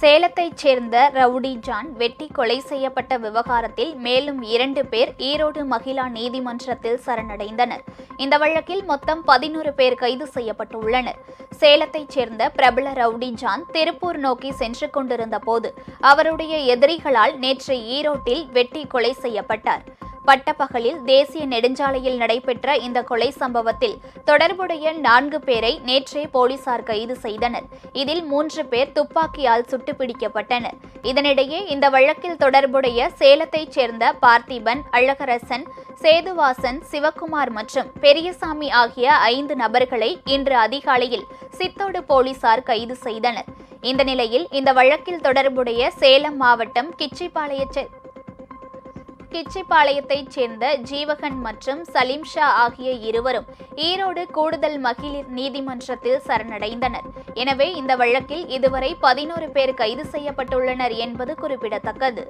சேலத்தைச் சேர்ந்த rowdy John வெட்டி கொலை செய்யப்பட்ட விவகாரத்தில் மேலும் 2 பேர் ஈரோடு மகிழா நீதிமன்றத்தில் சரணடைந்தனர். இந்த வழக்கில் மொத்தம் 11 பேர் கைது செய்யப்பட்டுள்ளனர். சேலத்தைச் சேர்ந்த பிரபல ரவுடி ஜான் திருப்பூர் நோக்கி சென்று கொண்டிருந்த போது அவருடைய எதிரிகளால் நேற்று ஈரோட்டில் வெட்டி கொலை செய்யப்பட்டார். பட்டப்பகலில் தேசிய நெடுஞ்சாலையில் நடைபெற்ற இந்த கொலை சம்பவத்தில் தொடர்புடைய 4 பேரை நேற்றே போலீசார் கைது செய்தனர். இதில் 3 பேர் துப்பாக்கியால் சுட்டுப்பிடிக்கப்பட்டனர். இதனிடையே இந்த வழக்கில் தொடர்புடைய சேலத்தைச் சேர்ந்த பார்த்திபன், அழகரசன், சேதுவாசன், சிவக்குமார் மற்றும் பெரியசாமி ஆகிய 5 நபர்களை இன்று அதிகாலையில் சித்தோடு போலீசார் கைது செய்தனர். இந்த நிலையில் இந்த வழக்கில் தொடர்புடைய சேலம் மாவட்டம் கிச்சிபாளையத்தைச் சேர்ந்த ஜீவகன் மற்றும் சலீம்ஷா ஆகிய இருவரும் ஈரோடு கூடுதல் மகளிர் நீதிமன்றத்தில் சரணடைந்தனர். எனவே இந்த வழக்கில் இதுவரை 11 பேர் கைது செய்யப்பட்டுள்ளனர் என்பது குறிப்பிடத்தக்கது.